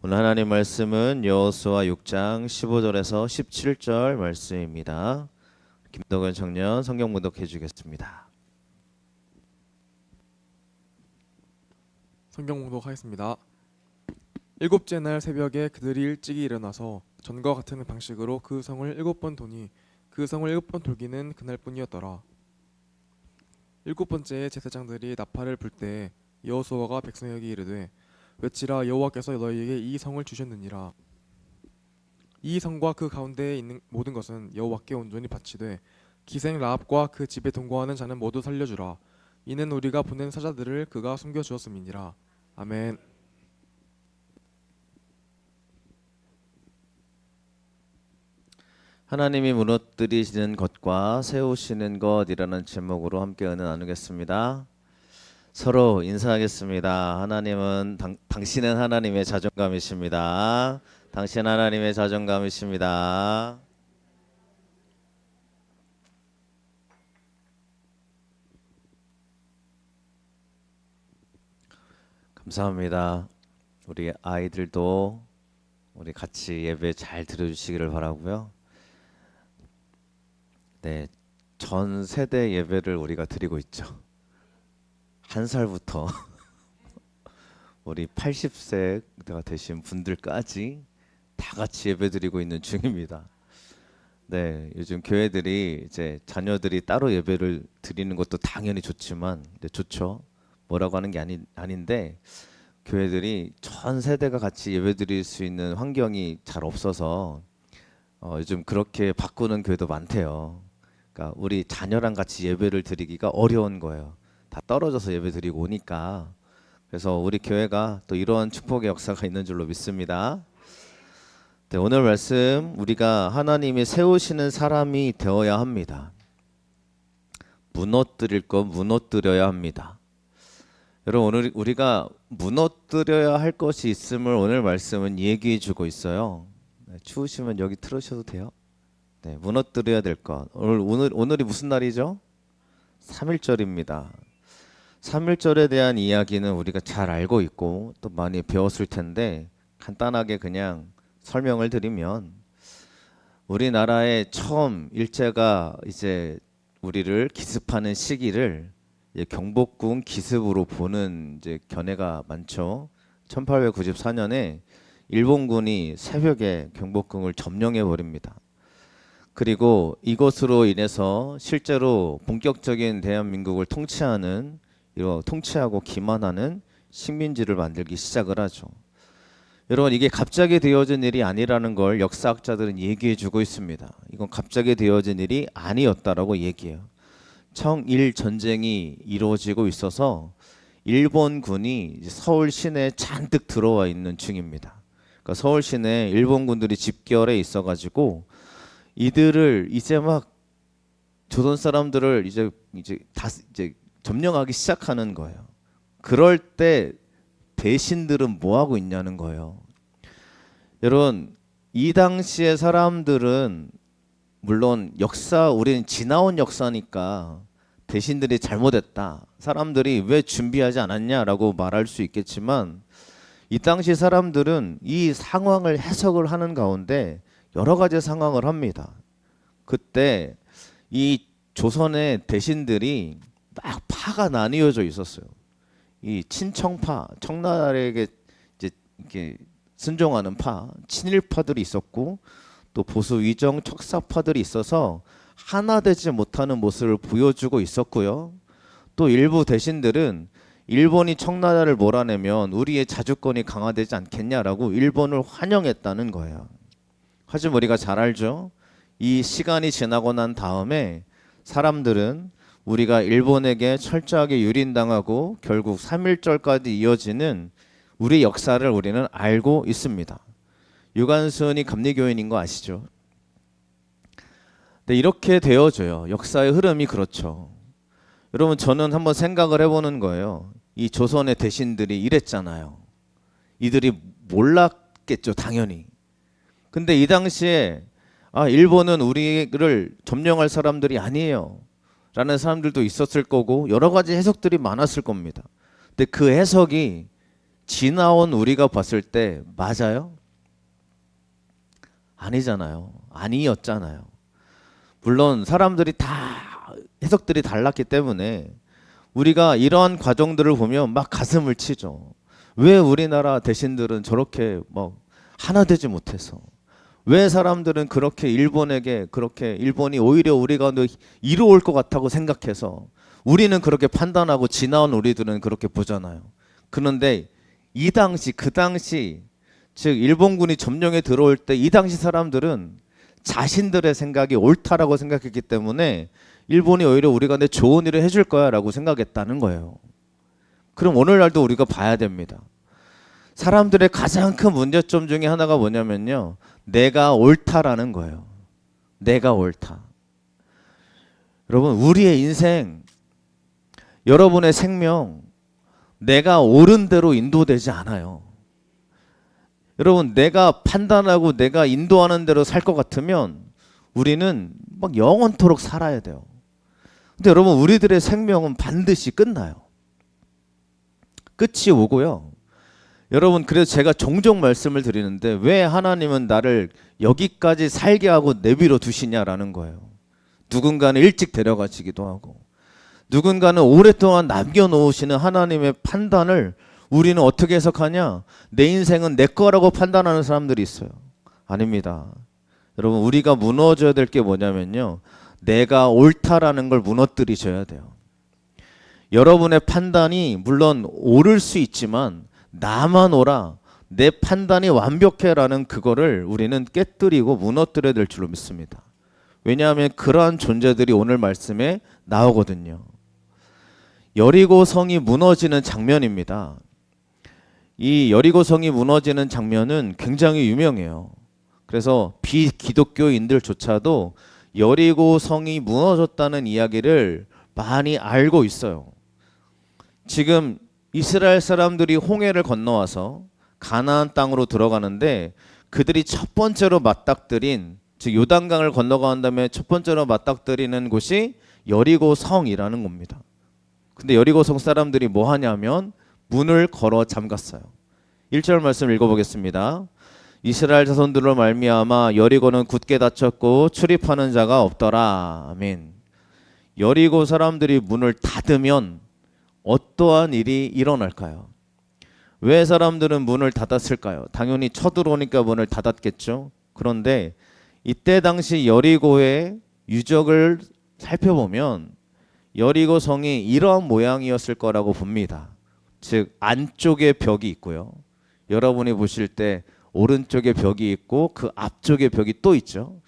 오늘 하나님 말씀은 여호수아 6장 15절에서 17절 말씀입니다. 김덕은 청년 성경 문독해 주겠습니다. 성경 봉독하겠습니다. 일곱째 날 새벽에 그들이 일찍이 일어나서 전과 같은 방식으로 그 성을 7번 도니 그 성을 7번 돌기는 그날뿐이었더라. 7번째에 제사장들이 나팔을 불 때에 여호수아가 백성에게 이르되 외치라, 여호와께서 너희에게 이 성을 주셨느니라. 이 성과 그 가운데에 있는 모든 것은 여호와께 온전히 바치되 기생 라합과 그 집에 동거하는 자는 모두 살려주라. 이는 우리가 보낸 사자들을 그가 숨겨주었음이니라. 아멘. 하나님이 무너뜨리시는 것과 세우시는 것이라는 제목으로 함께 은혜 나누겠습니다. 서로 인사하겠습니다. 하나님은 당신은 하나님의 자존감이십니다. 당신 하나님의 자존감이십니다. 감사합니다. 우리 아이들도 우리 같이 예배 잘 들어주시기를 바라고요. 네, 전 세대 예배를 우리가 드리고 있죠. 한 살부터 우리 80세가 되신 분들까지 다 같이 예배드리고 있는 중입니다. 네, 요즘 교회들이 이제 자녀들이 따로 예배를 드리는 것도 당연히 좋지만, 네, 좋죠. 뭐라고 하는 게 아닌데 교회들이 전 세대가 같이 예배드릴 수 있는 환경이 잘 없어서 요즘 그렇게 바꾸는 교회도 많대요. 그러니까 우리 자녀랑 같이 예배를 드리기가 어려운 거예요. 다 떨어져서 예배 드리고 오니까. 그래서 우리 교회가 또 이러한 축복의 역사가 있는 줄로 믿습니다. 네, 오늘 말씀 우리가 하나님이 세우시는 사람이 되어야 합니다. 무너뜨릴 것 무너뜨려야 합니다. 여러분, 오늘 우리가 무너뜨려야 할 것이 있음을 오늘 말씀은 얘기해 주고 있어요. 네, 추우시면 여기 틀으셔도 돼요. 네, 무너뜨려야 될 것. 오늘이 무슨 날이죠? 3.1절입니다. 3.1절에 대한 이야기는 우리가 잘 알고 있고 또 많이 배웠을 텐데 간단하게 그냥 설명을 드리면, 우리나라에 처음 일제가 이제 우리를 기습하는 시기를 경복궁 기습으로 보는 이제 견해가 많죠. 1894년에 일본군이 새벽에 경복궁을 점령해 버립니다. 그리고 이것으로 인해서 실제로 본격적인 대한민국을 통치하고 기만하는 식민지를 만들기 시작을 하죠. 여러분, 이게 갑자기 되어진 일이 아니라는 걸 역사학자들은 얘기해 주고 있습니다. 이건 갑자기 되어진 일이 아니었다라고 얘기해요. 청일 전쟁이 이루어지고 있어서 일본군이 서울 시내에 잔뜩 들어와 있는 중입니다. 그러니까 서울 시내에 일본군들이 집결해 있어가지고 이들을 이제 막 조선 사람들을 이제 점령하기 시작하는 거예요. 그럴 때 대신들은 뭐 하고 있냐는 거예요. 여러분, 이 당시의 사람들은 물론 우리는 지나온 역사니까 대신들이 잘못했다, 사람들이 왜 준비하지 않았냐라고 말할 수 있겠지만, 이 당시 사람들은 이 상황을 해석을 하는 가운데 여러 가지 상황을 합니다. 그때 이 조선의 대신들이 막 파가 나뉘어져 있었어요. 이 친청파, 청나라에게 이제 이렇게 순종하는 파, 친일파들이 있었고, 또 보수 위정 척사파들이 있어서 하나 되지 못하는 모습을 보여주고 있었고요. 또 일부 대신들은 일본이 청나라를 몰아내면 우리의 자주권이 강화되지 않겠냐라고 일본을 환영했다는 거예요. 하지만 우리가 잘 알죠. 이 시간이 지나고 난 다음에 사람들은 우리가 일본에게 철저하게 유린당하고 결국 3.1절까지 이어지는 우리 역사를 우리는 알고 있습니다. 유관순이 감리교인인 거 아시죠? 네, 이렇게 되어져요. 역사의 흐름이 그렇죠. 여러분, 저는 한번 생각을 해보는 거예요. 이 조선의 대신들이 이랬잖아요. 이들이 몰랐겠죠, 당연히. 근데 이 당시에 일본은 우리를 점령할 사람들이 아니에요 라는 사람들도 있었을 거고, 여러 가지 해석들이 많았을 겁니다. 근데 그 해석이 지나온 우리가 봤을 때 맞아요? 아니잖아요. 아니었잖아요. 물론 사람들이 다 해석들이 달랐기 때문에 우리가 이러한 과정들을 보면 막 가슴을 치죠. 왜 우리나라 대신들은 저렇게 막 하나 되지 못해서, 왜 사람들은 그렇게 일본에게, 그렇게 일본이 오히려 우리가 이로울 것 같다고 생각해서 우리는 그렇게 판단하고 지나온 우리들은 그렇게 보잖아요. 그런데 이 당시, 그 당시, 즉 일본군이 점령에 들어올 때 이 당시 사람들은 자신들의 생각이 옳다라고 생각했기 때문에 일본이 오히려 우리가 내 좋은 일을 해줄 거야 라고 생각했다는 거예요. 그럼 오늘날도 우리가 봐야 됩니다. 사람들의 가장 큰 문제점 중에 하나가 뭐냐면요, 내가 옳다라는 거예요. 내가 옳다. 여러분, 우리의 인생, 여러분의 생명, 내가 옳은 대로 인도되지 않아요. 여러분, 내가 판단하고 내가 인도하는 대로 살 것 같으면 우리는 막 영원토록 살아야 돼요. 근데 여러분, 우리들의 생명은 반드시 끝나요. 끝이 오고요. 여러분, 그래서 제가 종종 말씀을 드리는데 왜 하나님은 나를 여기까지 살게 하고 내버려 두시냐라는 거예요. 누군가는 일찍 데려가시기도 하고, 누군가는 오랫동안 남겨놓으시는 하나님의 판단을 우리는 어떻게 해석하냐? 내 인생은 내 거라고 판단하는 사람들이 있어요. 아닙니다. 여러분, 우리가 무너져야 될 게 뭐냐면요, 내가 옳다라는 걸 무너뜨리셔야 돼요. 여러분의 판단이 물론 옳을 수 있지만 나만 옳아, 내 판단이 완벽해라는 그거를 우리는 깨뜨리고 무너뜨려야 될 줄로 믿습니다. 왜냐하면 그러한 존재들이 오늘 말씀에 나오거든요. 여리고 성이 무너지는 장면입니다. 이 여리고 성이 무너지는 장면은 굉장히 유명해요. 그래서 비기독교인들조차도 여리고 성이 무너졌다는 이야기를 많이 알고 있어요. 지금 이스라엘 사람들이 홍해를 건너와서 가나안 땅으로 들어가는데 그들이 첫 번째로 맞닥뜨린, 즉 요단강을 건너간 다음에 첫 번째로 맞닥뜨리는 곳이 여리고 성이라는 겁니다. 근데 여리고 성 사람들이 뭐 하냐면 문을 걸어 잠갔어요. 1절 말씀 읽어보겠습니다. 이스라엘 자손들로 말미암아 여리고는 굳게 닫혔고 출입하는 자가 없더라. 아멘. 여리고 사람들이 문을 닫으면 어떠한 일이 일어날까요? 왜 사람들은 문을 닫았을까요? 당연히 쳐들어오니까 문을 닫았겠죠. 그런데 이때 당시 여리고의 유적을 살펴보면 여리고 성이 이러한 모양이었을 거라고 봅니다. 즉 안쪽에 벽이 있고요. 여러분이 보실 때 오른쪽에 벽이 있고 그 앞쪽에 벽이 또 있죠.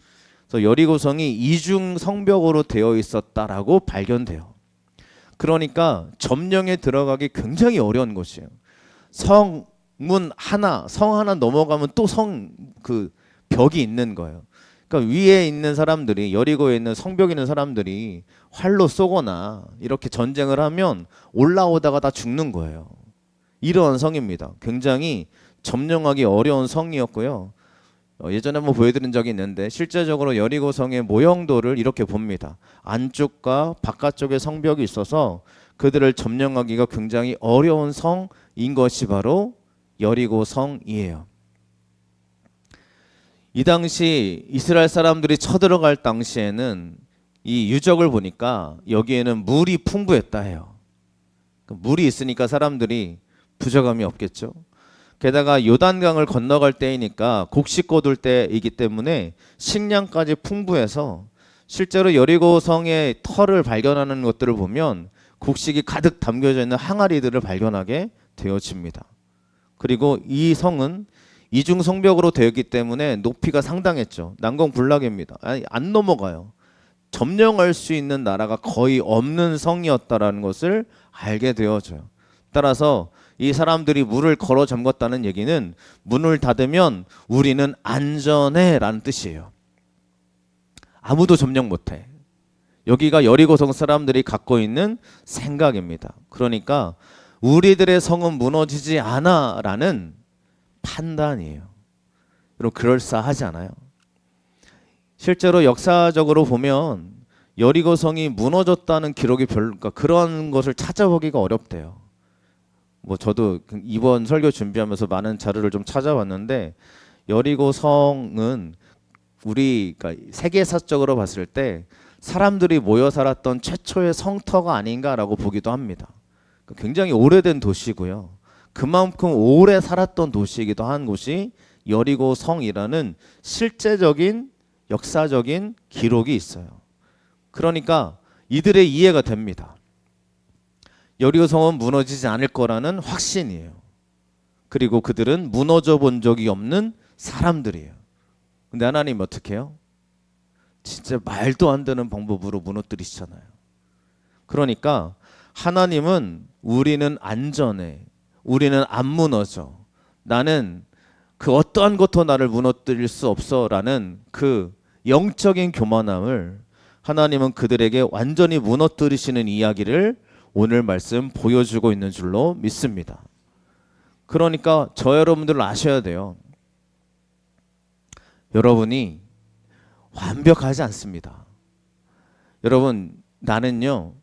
그래서 여리고 성이 이중 성벽으로 되어 있었다라고 발견돼요. 그러니까 점령에 들어가기 굉장히 어려운 곳이에요. 성 하나 넘어가면 또 그 벽이 있는 거예요. 그러니까 위에 있는 사람들이, 여리고에 있는 성벽에 있는 사람들이 활로 쏘거나 이렇게 전쟁을 하면 올라오다가 다 죽는 거예요. 이러한 성입니다. 굉장히 점령하기 어려운 성이었고요. 예전에 한번 보여드린 적이 있는데 실제적으로 여리고 성의 모형도를 이렇게 봅니다. 안쪽과 바깥쪽에 성벽이 있어서 그들을 점령하기가 굉장히 어려운 성인 것이 바로 여리고 성이에요. 이 당시 이스라엘 사람들이 쳐들어갈 당시에는 이 유적을 보니까 여기에는 물이 풍부했다 해요. 물이 있으니까 사람들이 부족함이 없겠죠. 게다가 요단강을 건너갈 때이니까 곡식 거둘 때이기 때문에 식량까지 풍부해서 실제로 여리고 성의 터를 발견하는 것들을 보면 곡식이 가득 담겨져 있는 항아리들을 발견하게 되어집니다. 그리고 이 성은 이중 성벽으로 되어 있기 때문에 높이가 상당했죠. 난공불락입니다. 안 넘어가요. 점령할 수 있는 나라가 거의 없는 성이었다라는 것을 알게 되어져요. 따라서 이 사람들이 문을 걸어 잠갔다는 얘기는 문을 닫으면 우리는 안전해 라는 뜻이에요. 아무도 점령 못해. 여기가 여리고성 사람들이 갖고 있는 생각입니다. 그러니까 우리들의 성은 무너지지 않아 라는 판단이에요. 여러분, 그럴싸하지 않아요? 실제로 역사적으로 보면 여리고성이 무너졌다는 기록이 그러니까 그런 것을 찾아보기가 어렵대요. 뭐 저도 이번 설교 준비하면서 많은 자료를 좀 찾아봤는데 여리고 성은 우리 그러니까 세계사적으로 봤을 때 사람들이 모여 살았던 최초의 성터가 아닌가라고 보기도 합니다. 그러니까 굉장히 오래된 도시고요. 그만큼 오래 살았던 도시이기도 한 곳이 여리고 성이라는 실제적인 역사적인 기록이 있어요. 그러니까 이들의 이해가 됩니다. 여리고 성은 무너지지 않을 거라는 확신이에요. 그리고 그들은 무너져 본 적이 없는 사람들이에요. 근데 하나님 어떻게 해요? 진짜 말도 안 되는 방법으로 무너뜨리시잖아요. 그러니까 하나님은 우리는 안전해. 우리는 안 무너져. 나는 그 어떠한 것도 나를 무너뜨릴 수 없어라는 그 영적인 교만함을 하나님은 그들에게 완전히 무너뜨리시는 이야기를 오늘 말씀 보여주고 있는 줄로 믿습니다. 그러니까 저 여러분들 아셔야 돼요. 여러분이 완벽하지 않습니다. 여러분, 나는요,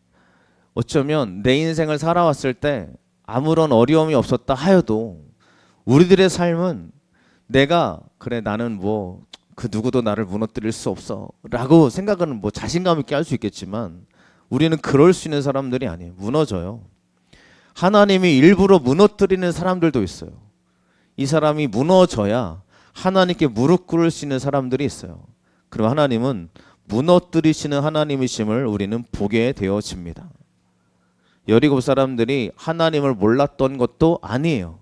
어쩌면 내 인생을 살아왔을 때 아무런 어려움이 없었다 하여도 우리들의 삶은 내가 그래 나는 뭐 그 누구도 나를 무너뜨릴 수 없어 라고 생각은 뭐 자신감 있게 할 수 있겠지만 우리는 그럴 수 있는 사람들이 아니에요. 무너져요. 하나님이 일부러 무너뜨리는 사람들도 있어요. 이 사람이 무너져야 하나님께 무릎 꿇을 수 있는 사람들이 있어요. 그럼 하나님은 무너뜨리시는 하나님이심을 우리는 보게 되어집니다. 여리고 사람들이 하나님을 몰랐던 것도 아니에요.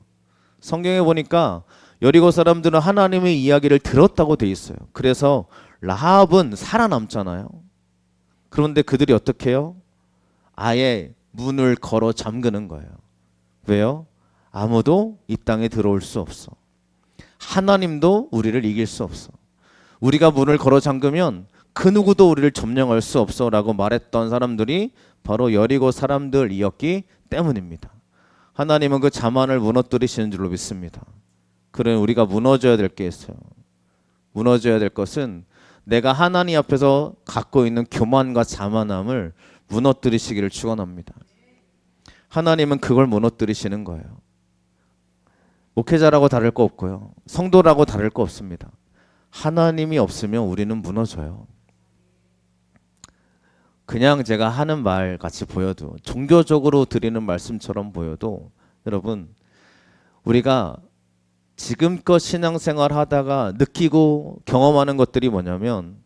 성경에 보니까 여리고 사람들은 하나님의 이야기를 들었다고 돼 있어요. 그래서 라합은 살아남잖아요. 그런데 그들이 어떻게 해요? 아예 문을 걸어 잠그는 거예요. 왜요? 아무도 이 땅에 들어올 수 없어. 하나님도 우리를 이길 수 없어. 우리가 문을 걸어 잠그면 그 누구도 우리를 점령할 수 없어 라고 말했던 사람들이 바로 여리고 사람들이었기 때문입니다. 하나님은 그 자만을 무너뜨리시는 줄로 믿습니다. 그래 우리가 무너져야 될 게 있어요. 무너져야 될 것은 내가 하나님 앞에서 갖고 있는 교만과 자만함을 무너뜨리시기를 축원합니다. 하나님은 그걸 무너뜨리시는 거예요. 목회자라고 다를 거 없고요. 성도라고 다를 거 없습니다. 하나님이 없으면 우리는 무너져요. 그냥 제가 하는 말 같이 보여도 종교적으로 드리는 말씀처럼 보여도 여러분 우리가 지금껏 신앙생활 하다가 느끼고 경험하는 것들이 뭐냐면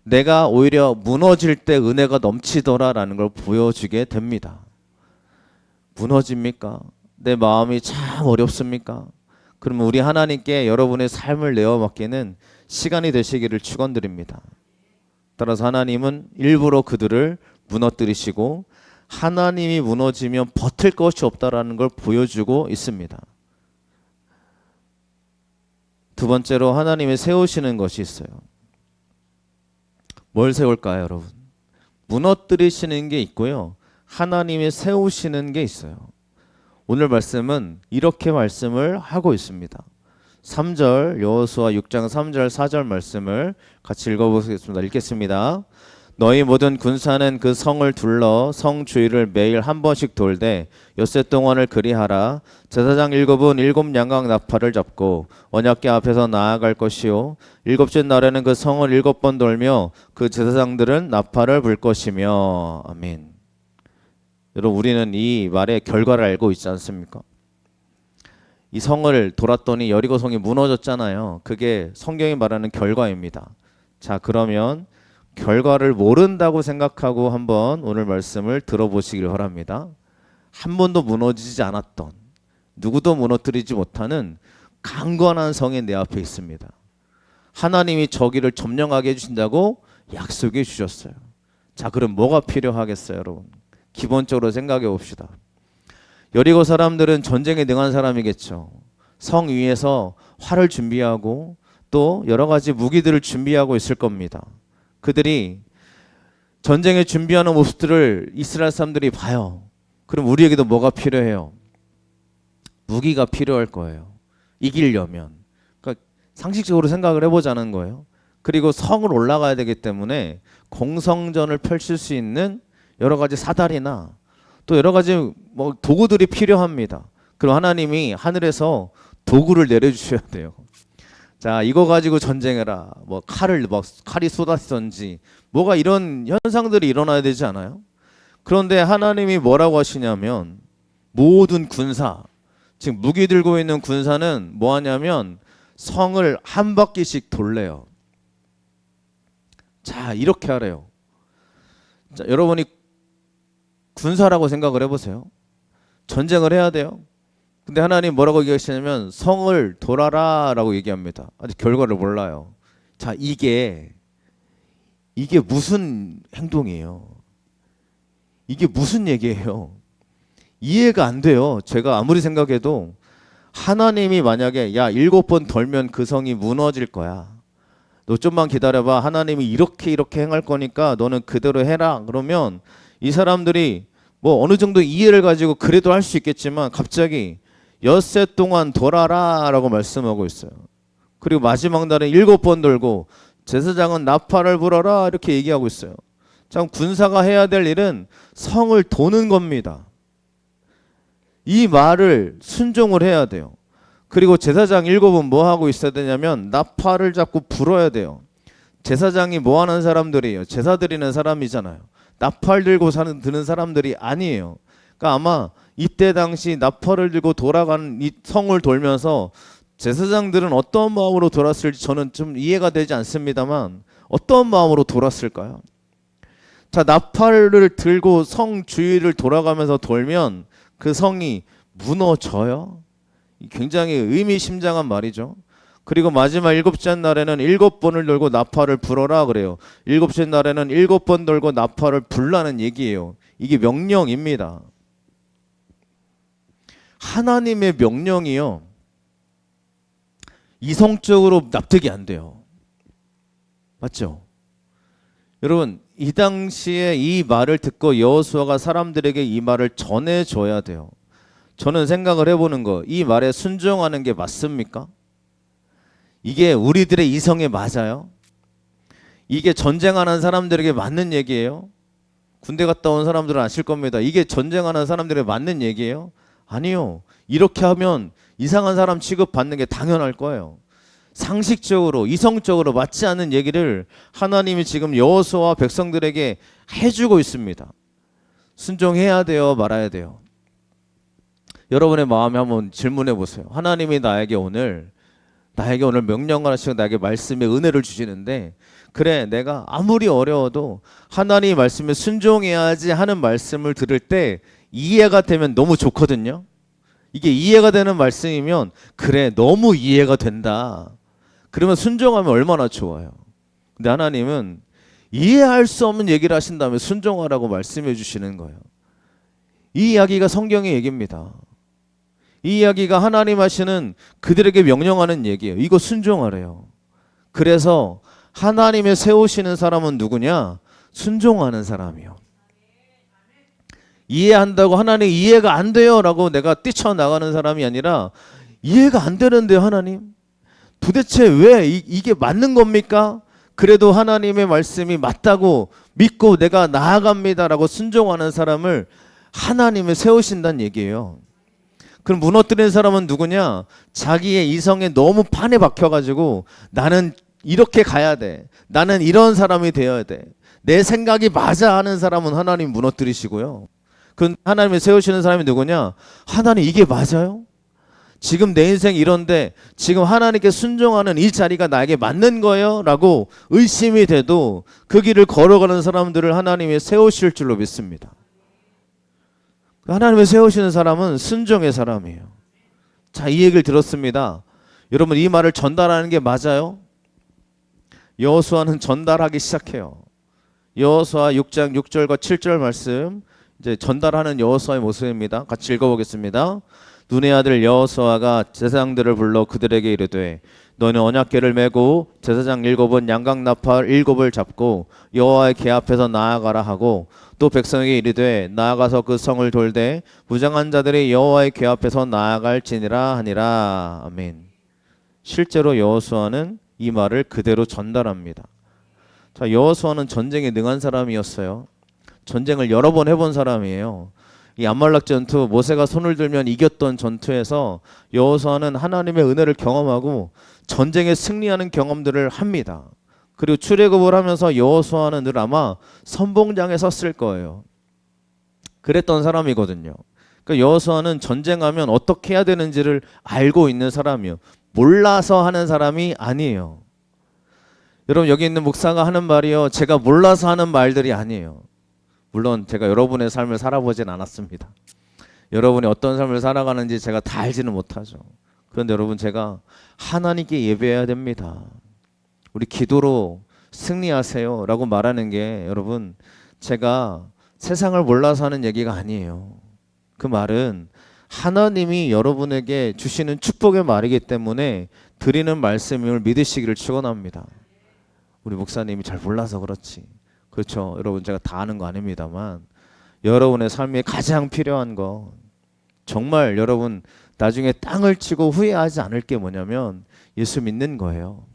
내가 오히려 무너질 때 은혜가 넘치더라라는 걸 보여주게 됩니다. 무너집니까? 내 마음이 참 어렵습니까? 그러면 우리 하나님께 여러분의 삶을 내어맡기는 시간이 되시기를 축원드립니다. 따라서 하나님은 일부러 그들을 무너뜨리시고 하나님이 무너지면 버틸 것이 없다라는 걸 보여주고 있습니다. 두 번째로 하나님이 세우시는 것이 있어요. 뭘 세울까요, 여러분? 무너뜨리시는 게 있고요. 하나님이 세우시는 게 있어요. 오늘 말씀은 이렇게 말씀을 하고 있습니다. 3절 여호수아 6장 3절 4절 말씀을 같이 읽어보겠습니다. 읽겠습니다. 너희 모든 군사는 그 성을 둘러 성 주위를 매일 한 번씩 돌되 엿새 동안을 그리하라. 제사장 7은 7 양각 나팔을 잡고 언약궤 앞에서 나아갈 것이요 일곱째 날에는 그 성을 7번 돌며 그 제사장들은 나팔을 불 것이며. 아멘. 여러분 우리는 이 말의 결과를 알고 있지 않습니까? 이 성을 돌았더니 여리고 성이 무너졌잖아요. 그게 성경이 말하는 결과입니다. 자, 그러면 결과를 모른다고 생각하고 한번 오늘 말씀을 들어보시길 바랍니다. 한 번도 무너지지 않았던 누구도 무너뜨리지 못하는 강건한 성이 내 앞에 있습니다. 하나님이 저기를 점령하게 해주신다고 약속해 주셨어요. 자, 그럼 뭐가 필요하겠어요, 여러분? 기본적으로 생각해 봅시다. 여리고 사람들은 전쟁에 능한 사람이겠죠. 성 위에서 활을 준비하고 또 여러 가지 무기들을 준비하고 있을 겁니다. 그들이 전쟁에 준비하는 모습들을 이스라엘 사람들이 봐요. 그럼 우리에게도 뭐가 필요해요? 무기가 필요할 거예요. 이기려면. 그러니까 상식적으로 생각을 해보자는 거예요. 그리고 성을 올라가야 되기 때문에 공성전을 펼칠 수 있는 여러 가지 사다리나 또 여러 가지 뭐 도구들이 필요합니다. 그럼 하나님이 하늘에서 도구를 내려주셔야 돼요. 자, 이거 가지고 전쟁해라. 뭐 칼이 쏟아지던지 뭐가 이런 현상들이 일어나야 되지 않아요? 그런데 하나님이 뭐라고 하시냐면 모든 군사, 지금 무기 들고 있는 군사는 뭐 하냐면 성을 한 바퀴씩 돌래요. 자, 이렇게 하래요. 자, 여러분이 군사라고 생각을 해보세요. 전쟁을 해야 돼요. 근데 하나님 뭐라고 얘기하시냐면 성을 돌아라 라고 얘기합니다. 아직 결과를 몰라요. 자, 이게 무슨 행동이에요? 이게 무슨 얘기예요? 이해가 안 돼요. 제가 아무리 생각해도 하나님이 만약에 야 7번 돌면 그 성이 무너질 거야. 너 좀만 기다려봐. 하나님이 이렇게 행할 거니까 너는 그대로 해라. 그러면 이 사람들이 뭐 어느 정도 이해를 가지고 그래도 할 수 있겠지만 갑자기 엿새 동안 돌아라 라고 말씀하고 있어요. 그리고 마지막 날에 7번 돌고 제사장은 나팔을 불어라 이렇게 얘기하고 있어요. 참 군사가 해야 될 일은 성을 도는 겁니다. 이 말을 순종을 해야 돼요. 그리고 제사장 7은 뭐 하고 있어야 되냐면 나팔을 잡고 불어야 돼요. 제사장이 뭐 하는 사람들이에요? 제사 드리는 사람이잖아요. 나팔 들고 드는 사람들이 아니에요. 그러니까 아마 이때 당시 나팔을 들고 돌아가는 이 성을 돌면서 제사장들은 어떤 마음으로 돌았을지 저는 좀 이해가 되지 않습니다만 어떤 마음으로 돌았을까요? 자, 나팔을 들고 성 주위를 돌아가면서 돌면 그 성이 무너져요? 굉장히 의미심장한 말이죠. 그리고 마지막 7째 날에는 7번을 돌고 나팔을 불어라 그래요. 7째 날에는 7번 돌고 나팔을 불라는 얘기예요. 이게 명령입니다. 하나님의 명령이요. 이성적으로 납득이 안 돼요. 맞죠? 여러분, 이 당시에 이 말을 듣고 여호수아가 사람들에게 이 말을 전해줘야 돼요. 저는 생각을 해보는 거, 이 말에 순종하는 게 맞습니까? 이게 우리들의 이성에 맞아요? 이게 전쟁하는 사람들에게 맞는 얘기예요? 군대 갔다 온 사람들은 아실 겁니다. 이게 전쟁하는 사람들에게 맞는 얘기예요? 아니요. 이렇게 하면 이상한 사람 취급받는 게 당연할 거예요. 상식적으로 이성적으로 맞지 않는 얘기를 하나님이 지금 여호수아와 백성들에게 해주고 있습니다. 순종해야 돼요, 말아야 돼요? 여러분의 마음에 한번 질문해 보세요. 하나님이 나에게 오늘 명령을 하시고 나에게 말씀의 은혜를 주시는데 그래 내가 아무리 어려워도 하나님의 말씀에 순종해야지 하는 말씀을 들을 때 이해가 되면 너무 좋거든요. 이게 이해가 되는 말씀이면 그래 너무 이해가 된다. 그러면 순종하면 얼마나 좋아요. 근데 하나님은 이해할 수 없는 얘기를 하신 다음에 순종하라고 말씀해 주시는 거예요. 이 이야기가 성경의 얘기입니다. 이 이야기가 하나님 하시는 그들에게 명령하는 얘기예요. 이거 순종하래요. 그래서 하나님의 세우시는 사람은 누구냐? 순종하는 사람이요. 이해한다고 하나님 이해가 안 돼요 라고 내가 뛰쳐나가는 사람이 아니라 이해가 안 되는데요 하나님 도대체 왜 이게 맞는 겁니까? 그래도 하나님의 말씀이 맞다고 믿고 내가 나아갑니다 라고 순종하는 사람을 하나님이 세우신다는 얘기예요. 그럼 무너뜨리는 사람은 누구냐? 자기의 이성에 너무 판에 박혀가지고 나는 이렇게 가야 돼. 나는 이런 사람이 되어야 돼. 내 생각이 맞아 하는 사람은 하나님 무너뜨리시고요. 그 하나님이 세우시는 사람이 누구냐? 하나님 이게 맞아요? 지금 내 인생 이런데 지금 하나님께 순종하는 이 자리가 나에게 맞는 거예요? 라고 의심이 돼도 그 길을 걸어가는 사람들을 하나님이 세우실 줄로 믿습니다. 하나님이 세우시는 사람은 순종의 사람이에요. 자, 이 얘기를 들었습니다. 여러분 이 말을 전달하는 게 맞아요? 여호수아는 전달하기 시작해요. 여호수아 6장 6절과 7절 말씀 이제 전달하는 여호수아의 모습입니다. 같이 읽어보겠습니다. 눈의 아들 여호수아가 제사장들을 불러 그들에게 이르되 너는 언약궤를 메고 제사장 7은 양각나팔 7을 잡고 여호와의 궤 앞에서 나아가라 하고 또 백성에게 이르되 나아가서 그 성을 돌되 무장한 자들이 여호와의 궤 앞에서 나아갈지니라 하니라. 아멘. 실제로 여호수아는 이 말을 그대로 전달합니다. 자, 여호수아는 전쟁에 능한 사람이었어요. 전쟁을 여러 번 해본 사람이에요. 이 아말렉 전투, 모세가 손을 들면 이겼던 전투에서 여호수아는 하나님의 은혜를 경험하고 전쟁에 승리하는 경험들을 합니다. 그리고 출애굽을 하면서 여호수아는 늘 아마 선봉장에 섰을 거예요. 그랬던 사람이거든요. 그러니까 여호수아는 전쟁하면 어떻게 해야 되는지를 알고 있는 사람이에요. 몰라서 하는 사람이 아니에요. 여러분, 여기 있는 목사가 하는 말이요, 제가 몰라서 하는 말들이 아니에요. 물론 제가 여러분의 삶을 살아보진 않았습니다. 여러분이 어떤 삶을 살아가는지 제가 다 알지는 못하죠. 그런데 여러분, 제가 하나님께 예배해야 됩니다. 우리 기도로 승리하세요 라고 말하는 게, 여러분, 제가 세상을 몰라서 하는 얘기가 아니에요. 그 말은 하나님이 여러분에게 주시는 축복의 말이기 때문에 드리는 말씀을 믿으시기를 축원합니다. 우리 목사님이 잘 몰라서 그렇지. 그렇죠. 여러분, 제가 다 아는 거 아닙니다만 여러분의 삶에 가장 필요한 거, 정말 여러분 나중에 땅을 치고 후회하지 않을 게 뭐냐면 예수 믿는 거예요.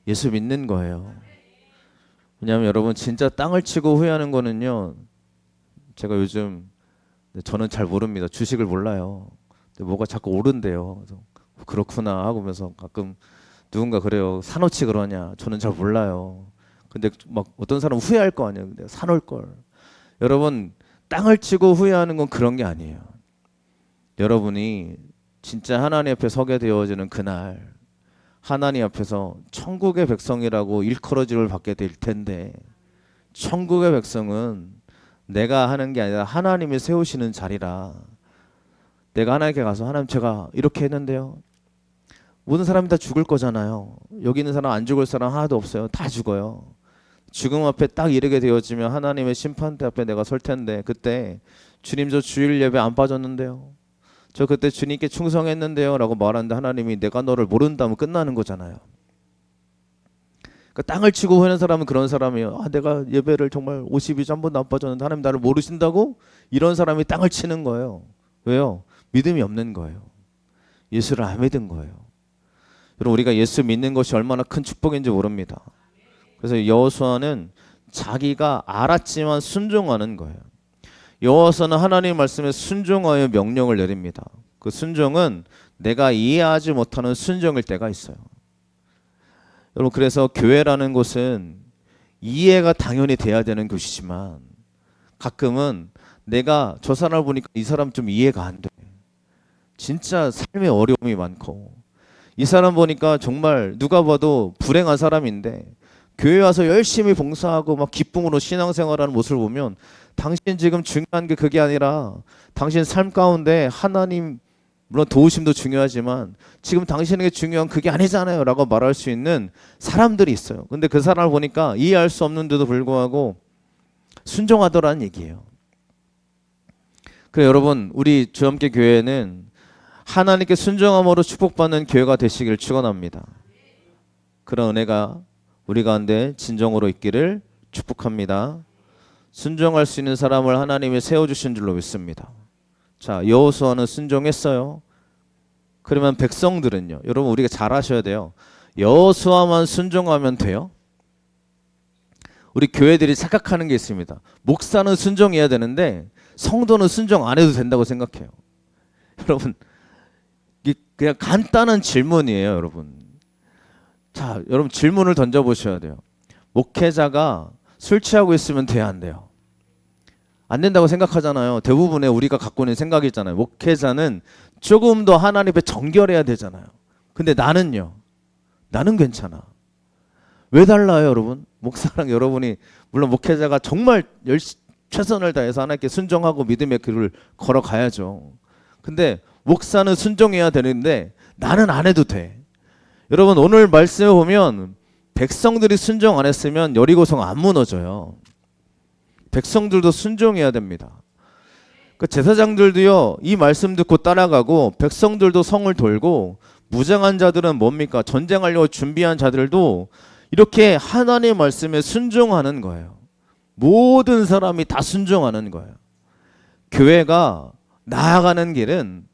예수 믿는 거예요. 왜냐하면 여러분, 진짜 땅을 치고 후회하는 거는요, 제가 요즘, 저는 잘 모릅니다. 주식을 몰라요. 근데 뭐가 자꾸 오른대요. 그래서 그렇구나 하고면서 가끔 누군가 그래요. 사놓지 그러냐. 저는 잘 몰라요. 근데 막 어떤 사람은 후회할 거 아니에요. 근데 사놓을 걸. 여러분, 땅을 치고 후회하는 건 그런 게 아니에요. 여러분이 진짜 하나님 앞에 서게 되어지는 그날, 하나님 앞에서 천국의 백성이라고 일컬어짐을 받게 될 텐데, 천국의 백성은 내가 하는 게 아니라 하나님이 세우시는 자리라. 내가 하나님께 가서, 하나님 제가 이렇게 했는데요, 모든 사람이 다 죽을 거잖아요. 여기 있는 사람 안 죽을 사람 하나도 없어요. 다 죽어요. 죽음 앞에 딱 이르게 되어지면 하나님의 심판대 앞에 내가 설 텐데, 그때 주님 저 주일 예배 안 빠졌는데요, 저 그때 주님께 충성했는데요 라고 말하는데 하나님이 내가 너를 모른다면 끝나는 거잖아요. 그러니까 땅을 치고 후회하는 사람은 그런 사람이에요. 내가 예배를 정말 50일 한 번도 안 빠졌는데 하나님 나를 모르신다고? 이런 사람이 땅을 치는 거예요. 왜요? 믿음이 없는 거예요. 예수를 안 믿은 거예요. 여러분, 우리가 예수 믿는 것이 얼마나 큰 축복인지 모릅니다. 그래서 여호수아는 자기가 알았지만 순종하는 거예요. 여호수아는 하나님의 말씀에 순종하여 명령을 내립니다. 그 순종은 내가 이해하지 못하는 순종일 때가 있어요. 여러분, 그래서 교회라는 곳은 이해가 당연히 돼야 되는 곳이지만 가끔은 내가 저 사람을 보니까 이 사람 좀 이해가 안 돼. 진짜 삶에 어려움이 많고, 이 사람 보니까 정말 누가 봐도 불행한 사람인데 교회 와서 열심히 봉사하고 막 기쁨으로 신앙생활하는 모습을 보면, 당신 지금 중요한 게 그게 아니라 당신 삶 가운데 하나님, 물론 도우심도 중요하지만 지금 당신에게 중요한 그게 아니잖아요 라고 말할 수 있는 사람들이 있어요. 근데 그 사람을 보니까 이해할 수 없는데도 불구하고 순종하더라는 얘기예요. 그래, 여러분, 우리 주함께 교회는 하나님께 순종함으로 축복받는 교회가 되시길 축원합니다. 그런 은혜가 우리 가운데 진정으로 있기를 축복합니다. 순종할 수 있는 사람을 하나님이 세워주신 줄로 믿습니다. 자, 여호수아는 순종했어요. 그러면 백성들은요? 여러분, 우리가 잘 아셔야 돼요. 여호수아만 순종하면 돼요? 우리 교회들이 착각하는 게 있습니다. 목사는 순종해야 되는데 성도는 순종 안 해도 된다고 생각해요. 여러분, 그냥 간단한 질문이에요, 여러분. 자, 여러분, 질문을 던져보셔야 돼요. 목회자가 술 취하고 있으면 돼야 안 돼요? 안 된다고 생각하잖아요. 대부분의 우리가 갖고 있는 생각이 있잖아요. 목회자는 조금 더 하나님 앞에 정결해야 되잖아요. 근데 나는요? 나는 괜찮아. 왜 달라요, 여러분? 목사랑 여러분이, 물론 목회자가 정말 최선을 다해서 하나님께 순종하고 믿음의 길을 걸어가야죠. 근데 목사는 순종해야 되는데 나는 안 해도 돼. 여러분, 오늘 말씀을 보면 백성들이 순종 안 했으면 여리고성 안 무너져요. 백성들도 순종해야 됩니다. 그 제사장들도요, 이 말씀 듣고 따라가고, 백성들도 성을 돌고, 무장한 자들은 뭡니까? 전쟁하려고 준비한 자들도 이렇게 하나님의 말씀에 순종하는 거예요. 모든 사람이 다 순종하는 거예요. 교회가 나아가는 길은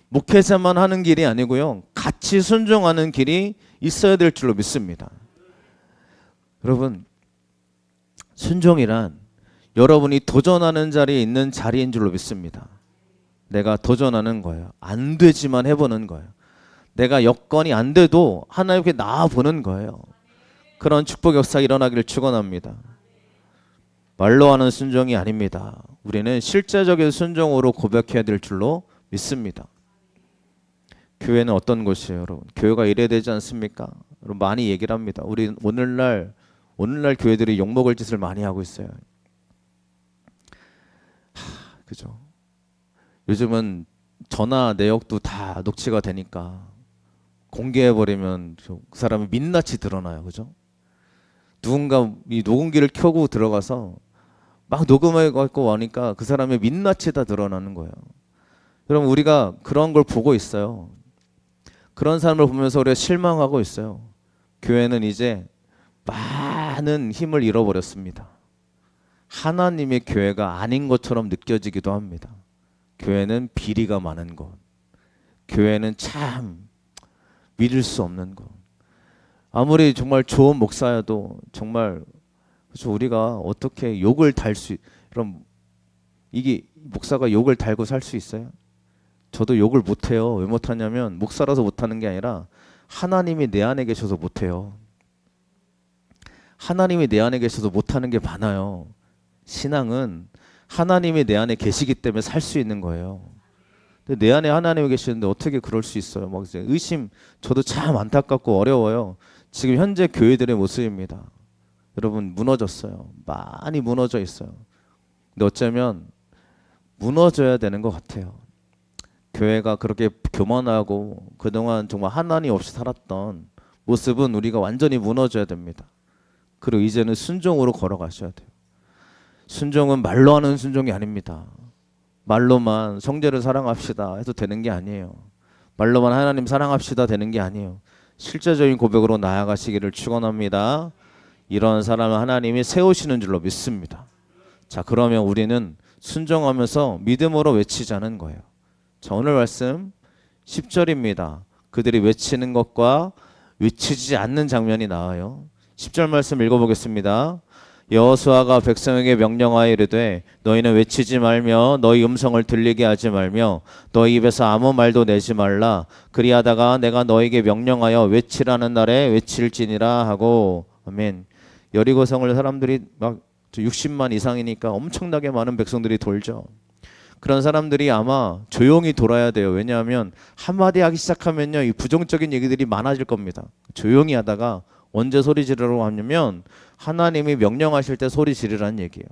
목회자만 하는 길이 아니고요, 같이 순종하는 길이 있어야 될 줄로 믿습니다. 여러분, 순종이란 여러분이 도전하는 자리에 있는 자리인 줄로 믿습니다. 내가 도전하는 거예요. 안 되지만 해보는 거예요. 내가 여건이 안 돼도 하나님께 나아보는 거예요. 그런 축복 역사가 일어나기를 축원합니다. 말로 하는 순종이 아닙니다. 우리는 실제적인 순종으로 고백해야 될 줄로 믿습니다. 교회는 어떤 곳이에요, 여러분? 교회가 이래야 되지 않습니까? 여러분 많이 얘기를 합니다. 우리 오늘날 교회들이 욕먹을 짓을 많이 하고 있어요. 그죠? 요즘은 전화 내역도 다 녹취가 되니까 공개해버리면 그 사람이 민낯이 드러나요. 그죠? 누군가 이 녹음기를 켜고 들어가서 막 녹음해갖고 하니까 그 사람의 민낯이 다 드러나는 거예요. 여러분 우리가 그런 걸 보고 있어요. 그런 사람을 보면서 우리가 실망하고 있어요. 교회는 이제 많은 힘을 잃어버렸습니다. 하나님의 교회가 아닌 것처럼 느껴지기도 합니다. 교회는 비리가 많은 곳, 교회는 참 믿을 수 없는 곳. 아무리 정말 좋은 목사여도 정말 그렇죠. 우리가 어떻게 욕을 달 수, 그럼 이게 목사가 욕을 달고 살 수 있어요? 저도 욕을 못해요. 왜 못하냐면 목사라서 못하는 게 아니라 하나님이 내 안에 계셔서 못해요. 하나님이 내 안에 계셔서 못하는 게 많아요. 신앙은 하나님이 내 안에 계시기 때문에 살 수 있는 거예요. 근데 내 안에 하나님이 계시는데 어떻게 그럴 수 있어요? 막 이제 의심, 저도 참 안타깝고 어려워요. 지금 현재 교회들의 모습입니다. 여러분 무너졌어요. 많이 무너져 있어요. 근데 어쩌면 무너져야 되는 것 같아요. 교회가 그렇게 교만하고 그동안 정말 하나님 없이 살았던 모습은 우리가 완전히 무너져야 됩니다. 그리고 이제는 순종으로 걸어가셔야 돼요. 순종은 말로 하는 순종이 아닙니다. 말로만 성제를 사랑합시다 해도 되는 게 아니에요. 말로만 하나님 사랑합시다 되는 게 아니에요. 실제적인 고백으로 나아가시기를 축원합니다. 이런 사람을 하나님이 세우시는 줄로 믿습니다. 자, 그러면 우리는 순종하면서 믿음으로 외치자는 거예요. 자, 오늘 말씀 10절입니다. 그들이 외치는 것과 외치지 않는 장면이 나와요. 10절 말씀 읽어보겠습니다. 여호수아가 백성에게 명령하여 이르되 너희는 외치지 말며 너희 음성을 들리게 하지 말며 너희 입에서 아무 말도 내지 말라. 그리하다가 내가 너희에게 명령하여 외치라는 날에 외칠지니라 하고. 아멘. 여리고성을 사람들이 막 60만 이상이니까 엄청나게 많은 백성들이 돌죠. 그런 사람들이 아마 조용히 돌아야 돼요. 왜냐하면 한마디 하기 시작하면요, 이 부정적인 얘기들이 많아질 겁니다. 조용히 하다가 언제 소리 지르라고 하냐면 하나님이 명령하실 때 소리 지르라는 얘기예요.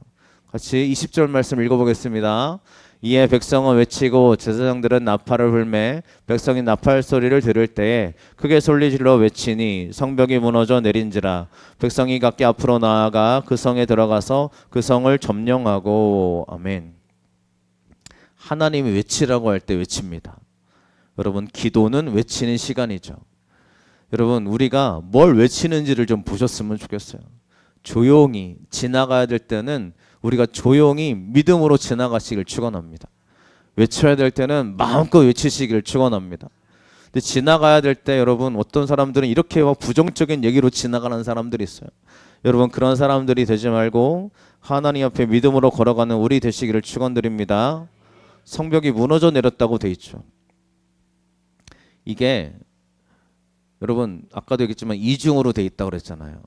같이 20절 말씀 읽어보겠습니다. 이에 백성은 외치고 제사장들은 나팔을 불매 백성이 나팔 소리를 들을 때에 크게 소리질러 외치니 성벽이 무너져 내린지라. 백성이 각기 앞으로 나아가 그 성에 들어가서 그 성을 점령하고. 아멘. 하나님이 외치라고 할 때 외칩니다. 여러분 기도는 외치는 시간이죠. 여러분 우리가 뭘 외치는지를 좀 보셨으면 좋겠어요. 조용히 지나가야 될 때는 우리가 조용히 믿음으로 지나가시길 축원합니다. 외쳐야 될 때는 마음껏 외치시길 축원합니다. 근데 지나가야 될 때 여러분 어떤 사람들은 이렇게 막 부정적인 얘기로 지나가는 사람들이 있어요. 여러분 그런 사람들이 되지 말고 하나님 앞에 믿음으로 걸어가는 우리 되시기를 축원드립니다. 성벽이 무너져 내렸다고 돼 있죠. 이게 여러분 아까도 얘기했지만 이중으로 돼 있다고 그랬잖아요.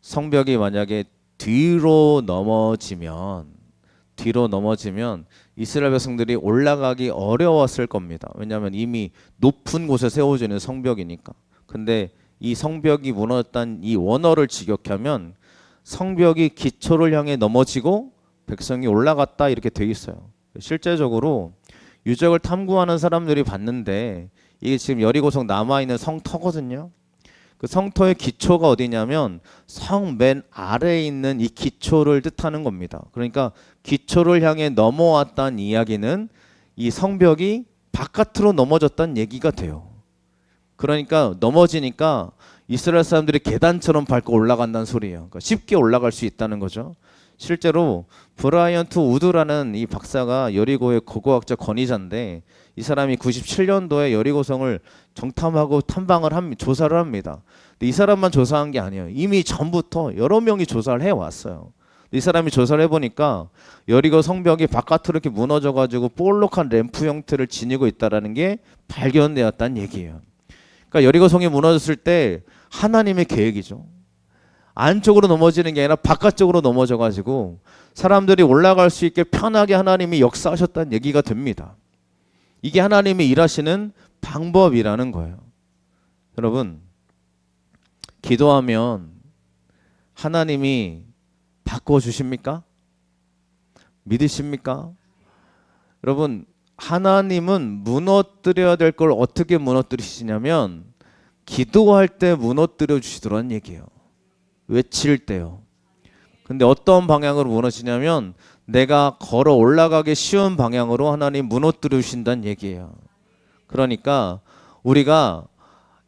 성벽이 만약에 뒤로 넘어지면 이스라엘 백성들이 올라가기 어려웠을 겁니다. 왜냐하면 이미 높은 곳에 세워져 있는 성벽이니까. 근데 이 성벽이 무너졌다는 이 원어를 직역하면 성벽이 기초를 향해 넘어지고 백성이 올라갔다 이렇게 돼 있어요. 실제적으로 유적을 탐구하는 사람들이 봤는데 이게 지금 여리고성 남아있는 성터거든요. 그 성터의 기초가 어디냐면 성 맨 아래에 있는 이 기초를 뜻하는 겁니다. 그러니까 기초를 향해 넘어왔다는 이야기는 이 성벽이 바깥으로 넘어졌다는 얘기가 돼요. 그러니까 넘어지니까 이스라엘 사람들이 계단처럼 밟고 올라간다는 소리예요. 그러니까 쉽게 올라갈 수 있다는 거죠. 실제로 브라이언트 우드라는 이 박사가 여리고의 고고학적 권위자인데 이 사람이 97년도에 여리고성을 정탐하고 조사를 합니다. 근데 이 사람만 조사한 게 아니에요. 이미 전부터 여러 명이 조사를 해왔어요. 이 사람이 조사를 해보니까 여리고 성벽이 바깥으로 이렇게 무너져가지고 볼록한 램프 형태를 지니고 있다라는 게 발견되었다는 얘기예요. 그러니까 여리고 성이 무너졌을 때 하나님의 계획이죠. 안쪽으로 넘어지는 게 아니라 바깥쪽으로 넘어져가지고 사람들이 올라갈 수 있게 편하게 하나님이 역사하셨다는 얘기가 됩니다. 이게 하나님이 일하시는 방법이라는 거예요. 여러분, 기도하면 하나님이 바꿔주십니까? 믿으십니까? 여러분, 하나님은 무너뜨려야 될 걸 어떻게 무너뜨리시냐면 기도할 때 무너뜨려 주시더라는 얘기예요. 외칠 때요. 근데 어떤 방향으로 무너지냐면 내가 걸어 올라가기 쉬운 방향으로 하나님 무너뜨려 주신다는 얘기예요. 그러니까 우리가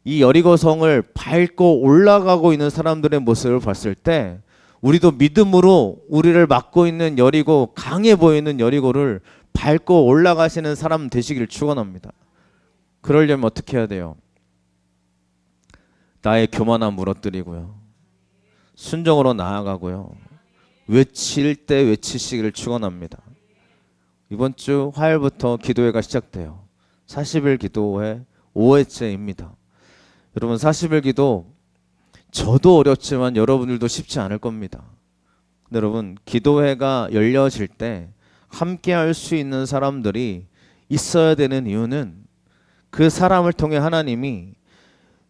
이 여리고성을 밟고 올라가고 있는 사람들의 모습을 봤을 때 우리도 믿음으로 우리를 막고 있는 여리고, 강해 보이는 여리고를 밟고 올라가시는 사람 되시기를 축원합니다. 그러려면 어떻게 해야 돼요? 나의 교만함 무너뜨리고요, 순종으로 나아가고요, 외칠 때 외치시기를 축원합니다. 이번 주 화요일부터 기도회가 시작돼요. 40일 기도회 5회째입니다. 여러분, 40일 기도 저도 어렵지만 여러분들도 쉽지 않을 겁니다. 근데 여러분, 기도회가 열려질 때 함께 할 수 있는 사람들이 있어야 되는 이유는 그 사람을 통해 하나님이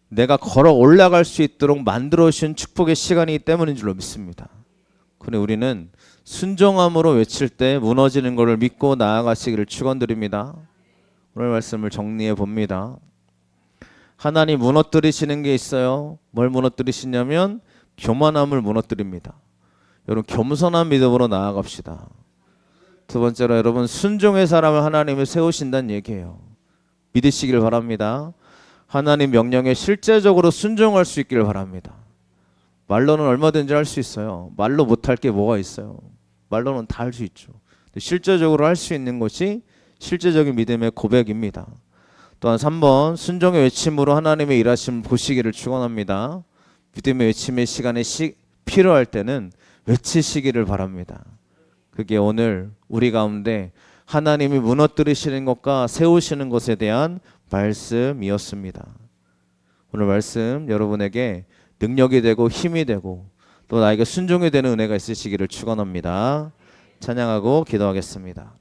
내가 걸어 올라갈 수 있도록 만들어 주신 축복의 시간이기 때문인 줄로 믿습니다. 그런데 우리는 순종함으로 외칠 때 무너지는 것을 믿고 나아가시기를 축원드립니다. 오늘 말씀을 정리해 봅니다. 하나님 무너뜨리시는 게 있어요. 뭘 무너뜨리시냐면 교만함을 무너뜨립니다. 여러분, 겸손한 믿음으로 나아갑시다. 두 번째로 여러분, 순종의 사람을 하나님이 세우신다는 얘기예요. 믿으시길 바랍니다. 하나님 명령에 실제적으로 순종할 수 있기를 바랍니다. 말로는 얼마든지 할 수 있어요. 말로 못할 게 뭐가 있어요. 말로는 다 할 수 있죠. 실제적으로 할 수 있는 것이 실제적인 믿음의 고백입니다. 또한 3번, 순종의 외침으로 하나님의 일하심 보시기를 축원합니다. 믿음의 외침의 시간에 필요할 때는 외치시기를 바랍니다. 그게 오늘 우리 가운데 하나님이 무너뜨리시는 것과 세우시는 것에 대한 말씀이었습니다. 오늘 말씀 여러분에게 능력이 되고 힘이 되고 또 나에게 순종이 되는 은혜가 있으시기를 축원합니다. 찬양하고 기도하겠습니다.